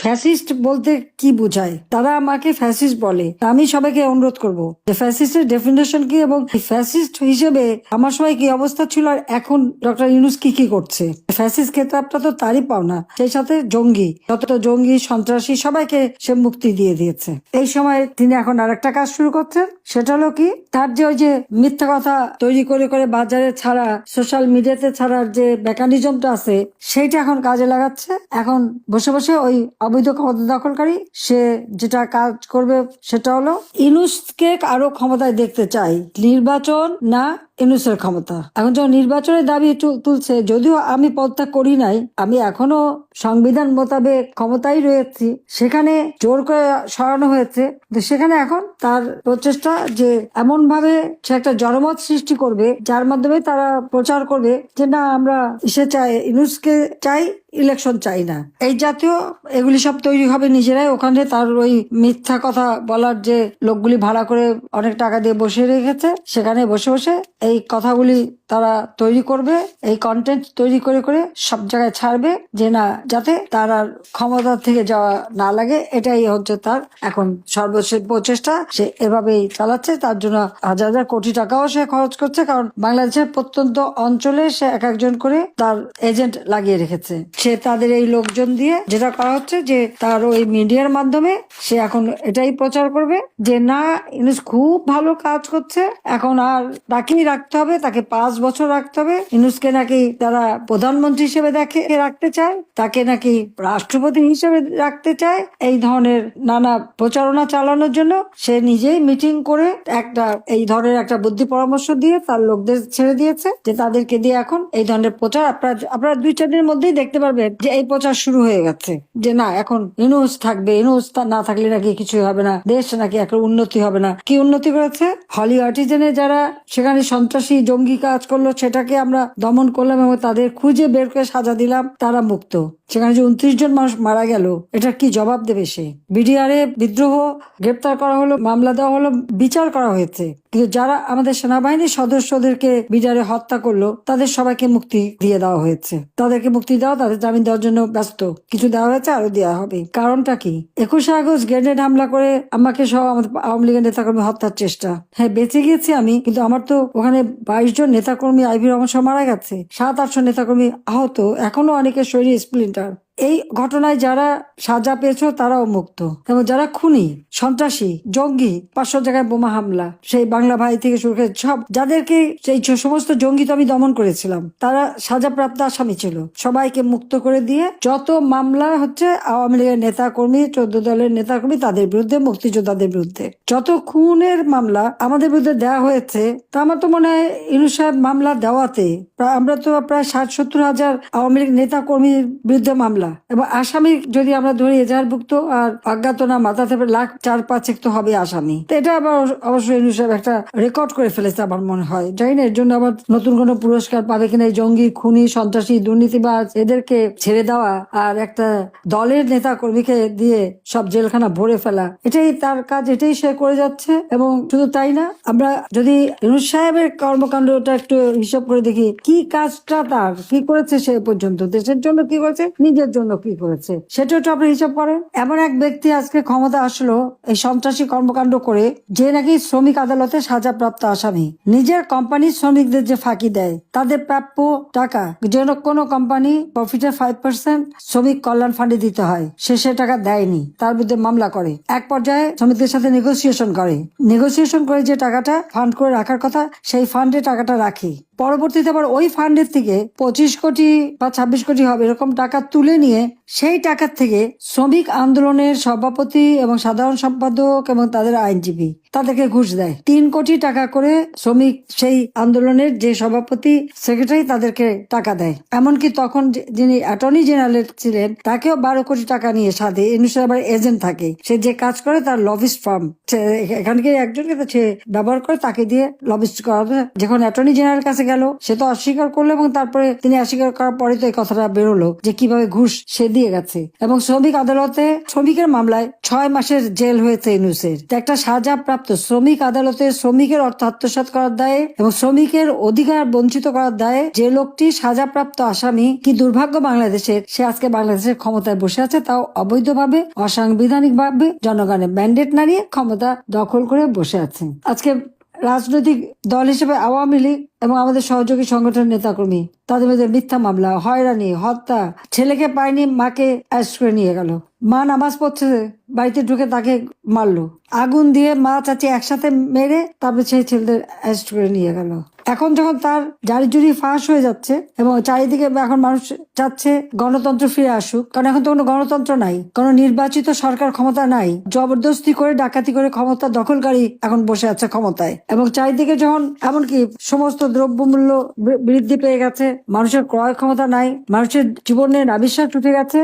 Fascist বলতে কি বোঝায়, তারা আমাকে ফ্যাসিস্ট বলে। আমি সবাইকে অনুরোধ করব যে ফ্যাসিস্টের ডেফিনেশন কি এবং ফ্যাসিস্ট হিসেবে আমার সময় কি অবস্থা ছিল আর এখন ডক্টর ইউনূস কি কি করছে। ফ্যাসিস্ট খেতাবটা তো তারই পাওনা, সেই সাথে জঙ্গি, যত জঙ্গি সন্ত্রাসী সবাইকে সে মুক্তি দিয়ে দিয়েছে। এই সময় তিনি এখন আরেকটা কাজ শুরু করছেন, সেটা হলো কি, তার যে ওই যে মিথ্যা কথা তৈরি করে করে বাজারে ছাড়া, সোশ্যাল মিডিয়াতে ছাড়ার যে মেকানিজমটা আছে সেইটা এখন কাজে লাগাচ্ছে। এখন বসে বসে ওই অবৈধ ক্ষমতা দখলকারী সে যেটা কাজ করবে সেটা হলো ইউনূসকে আরো ক্ষমতায় দেখতে চাই, নির্বাচন না ইউনূসের ক্ষমতা। এখন যখন নির্বাচনের দাবি তুলছে, যদিও আমি পদত্যাগ করি নাই, আমি এখনো সংবিধান মোতাবেক ক্ষমতায় রয়েছি, সেখানে জোর করে সরানো হয়েছে। সেখানে এখন তার প্রচেষ্টা যে এমন ভাবে সে একটা জনমত সৃষ্টি করবে যার মাধ্যমে তারা প্রচার করবে যে না আমরা ইসে চাই, ইউনূসকে চাই, ইলেকশন চাই না, এই জাতীয় এগুলি সব তৈরি হবে নিজেরাই। ওখানে তার ওই মিথ্যা কথা বলার যে লোকগুলি ভাড়া করে অনেক টাকা দিয়ে বসে রেখেছে, সেখানে বসে বসে এই কথাগুলি তারা তৈরি করবে, এই কন্টেন্ট তৈরি করে করে সব জায়গায় ছাড়বে যে না, যাতে তার আর ক্ষমতা থেকে যাওয়া না লাগে। এটাই হচ্ছে তার এখন সর্বশেষ প্রচেষ্টা, সে এভাবেই চালাচ্ছে। তার জন্য হাজার হাজার কোটি টাকাও সে খরচ করছে, কারণ বাংলাদেশের প্রত্যন্ত অঞ্চলে সে এক একজন করে তার এজেন্ট লাগিয়ে রেখেছে। সে তাদের এই লোকজন দিয়ে যেটা করা হচ্ছে যে তার ওই মিডিয়ার মাধ্যমে সে এখন এটাই প্রচার করবে যে না, ইউনূস খুব ভালো কাজ করছে, এখন আর তাকেই রাখতে হবে, তাকে 5 বছর রাখতে হবে। ইউনূসকে নাকি তারা প্রধানমন্ত্রী হিসেবে রাখতে চায়, তাকে নাকি রাষ্ট্রপতি হিসেবে রাখতে চায়। এই ধরনের নানা প্রচারণা চালানোর জন্য সে নিজেই মিটিং করে একটা এই ধরনের একটা বুদ্ধি পরামর্শ দিয়ে তার লোকদের ছেড়ে দিয়েছে যে তাদেরকে দিয়ে এখন এই ধরনের প্রচার আপনারা 2-4 দিনের মধ্যেই দেখতে পারবেন যে এই প্রচার শুরু হয়ে গেছে যে না, এখন ইউনূস থাকবে, ইউনূস না থাকলে নাকি কিছুই হবে না, দেশ নাকি একটা উন্নতি হবে না। কি উন্নতি করেছে? হলি আর্টিজেনে যারা সেখানে সন্ত্রাসী জঙ্গি কাজ করলো সেটাকে আমরা দমন করলাম এবং তাদের খুঁজে বের করে সাজা দিলাম, তারা মুক্ত। সেখানে যে 29 জন মানুষ মারা গেল, এটার কি জবাব দেবে সে? বিডিআরে বিদ্রোহ, গ্রেপ্তার করা হলো, মামলা দেওয়া হলো, বিচার করা হয়েছে, কিন্তু যারা আমাদের সেনাবাহিনীর সদস্যদেরকে বিডিআরে হত্যা করলো তাদের সবাইকে মুক্তি দিয়ে দেওয়া হয়েছে। তাদেরকে মুক্তি দেওয়া, তাদের জামিন দেওয়ার জন্য ব্যস্ত, কিছু দেওয়া হয়েছে, আরো দেওয়া হবে। কারণটা কি? 21শে আগস্ট গ্রেনেড হামলা করে আমাকে সহ আমাদের আওয়ামী লীগের নেতাকর্মী হত্যার চেষ্টা। হ্যাঁ, বেঁচে গিয়েছি আমি, কিন্তু আমার তো ওখানে 22 জন নেতাকর্মী আইভি রহমান সহ মারা গেছে, 700-800 নেতাকর্মী আহত, এখনো অনেকের শরীরে স্প্লিন্টার। এই ঘটনায় যারা সাজা পেয়েছ তারাও মুক্ত, এবং যারা খুনি, সন্ত্রাসী, জঙ্গি, 500 জায়গায় বোমা হামলা, সেই বাংলা ভাই থেকে শুরু করে সব যাদেরকে সেই সমস্ত জঙ্গি তো আমি দমন করেছিলাম, তারা সাজাপ্রাপ্ত আসামি ছিল, সবাইকে মুক্ত করে দিয়ে যত মামলা হচ্ছে আওয়ামী লীগের নেতা কর্মী, 14 দলের নেতা কর্মী তাদের বিরুদ্ধে, মুক্তিযোদ্ধাদের বিরুদ্ধে যত খুনের মামলা আমাদের বিরুদ্ধে দেওয়া হয়েছে, তা আমার তো মনে হয় ইউনূস সাহেব মামলা দেওয়াতে আমরা তো প্রায় 60-70 হাজার আওয়ামী লীগ নেতা কর্মীর বিরুদ্ধে মামলা, এবং আসামি যদি আমরা ধরি এজাহারভুক্ত আর অজ্ঞাতনা মাথা থেকে 4-5 তো হবে আসামি। তো এটা আবার অবশ্যই ইউনূস সাহেব একটা রেকর্ড করে ফেলেছে আমার মনে হয়। জানি না এর জন্য আবার নতুন কোনো পুরস্কার পাবে কিনা। এই জঙ্গি, খুনি, সন্ত্রাসী, দুর্নীতিবাজ এদেরকে ছেড়ে দেওয়া আর একটা দলের নেতা কর্মীকে দিয়ে সব জেলখানা ভরে ফেলা, এটাই তার কাজ, এটাই সে করে যাচ্ছে। এবং শুধু তাই না, আমরা যদি ইউনূস সাহেবের কর্মকাণ্ডটা একটু হিসাব করে দেখি, কি কাজটা তার কি করেছে সে পর্যন্ত, দেশের জন্য কি করেছে, নিজের জন্য কি করেছে, সেটা একটু আপনি হিসাব করেন। এমন এক ব্যক্তি আজকে ক্ষমতা আসলো এই সন্ত্রাসী কর্মকাণ্ড করে, যে নাকি শ্রমিক আদালতে সাজাপ্রাপ্ত আসামি, নিজের কোম্পানির শ্রমিকদের যে ফাঁকি দেয়, তাদের প্রাপ্য টাকা, যেন কোনো কোম্পানি প্রফিটের 5% শ্রমিক কল্যাণ ফান্ডে দিতে হয়, সে টাকা দেয়নি, তার বিরুদ্ধে মামলা করে। এক পর্যায়ে শ্রমিকদের সাথে নেগোসিয়েশন করে যে টাকাটা ফান্ড করে রাখার কথা, সেই ফান্ডে টাকাটা রাখে। পরবর্তীতে আবার ওই ফান্ডের থেকে 25 কোটি বা 26 কোটি হবে এরকম টাকা তুলে নিয়ে সেই টাকার থেকে শ্রমিক আন্দোলনের সভাপতি এবং সাধারণ সম্পাদক এবং তাদের আইনজীবী তাদেরকে ঘুষ দেয়। 3 কোটি টাকা করে শ্রমিক সেই আন্দোলনের যে সভাপতি, সেক্রেটারি তাদেরকে টাকা দেয়। এমনকি তখন যিনি অ্যাটর্নি জেনারেল ছিলেন তাকেও 12 কোটি টাকা নিয়ে সাধে। ইউনূসের আবার এজেন্ট থাকে, সে যে কাজ করে তার লবিস্ট ফার্ম, এখানকে একজনকে সে ব্যবহার করে, তাকে দিয়ে লবিস্ট করা। যখন অ্যাটর্নি জেনারেল কাছে গেল, সে তো অস্বীকার করলো এবং তারপরে তিনি অস্বীকার করার পরে তো এই কথাটা বেরোলো যে কিভাবে ঘুষ সে দিয়ে গেছে। এবং শ্রমিক আদালতে শ্রমিকের মামলায় 6 মাসের জেল হয়েছে ইউনূসের। একটা সাজাপ্রাপ্ত শ্রমিক আদালতে শ্রমিকের অর্থ আত্মসাৎ করার দায়ে এবং শ্রমিকের অধিকার বঞ্চিত করার দায়ে যে লোকটি সাজাপ্রাপ্ত আসামি, কি দুর্ভাগ্য বাংলাদেশের, সে আজকে বাংলাদেশের ক্ষমতায় বসে আছে, তাও অবৈধভাবে, অসাংবিধানিকভাবে জনগণের ম্যান্ডেট নাড়িয়ে ক্ষমতা দখল করে বসে আছে। আজকে রাজনৈতিক দল হিসেবে আওয়ামী লীগ এবং আমাদের সহযোগী সংগঠনের নেতাকর্মী, তাদের মধ্যে মিথ্যা মামলা, হয়রানি, হত্যা, ছেলেকে পায়নি মাকে অ্যারেস্ট করে নিয়ে গেল, মা নামাজ পড়ছে বাড়িতে ঢুকে তাকে মারলো, আগুন দিয়ে মা চাচি একসাথে মেরে তারপরে সেই ছেলেদের অ্যারেস্ট করে নিয়ে গেল। এখন যখন তার জারি জুরি ফাঁস হয়ে যাচ্ছে এবং চারিদিকে এখন মানুষ চাচ্ছে গণতন্ত্র ফিরে আসুক, কারণ এখন তো কোনো গণতন্ত্র নাই, কোনো নির্বাচিত সরকার ক্ষমতা নাই, জবরদস্তি করে ডাকাতি করে ক্ষমতা দখলকারী এখন বসে আছে ক্ষমতায়। এবং চারিদিকে যখন এমনকি সমস্ত দ্রব্যমূল্য বৃদ্ধি পেয়ে গেছে, মানুষের ক্রয় ক্ষমতা নাই, মানুষের জীবনের আবিষ্কার উঠে গেছে,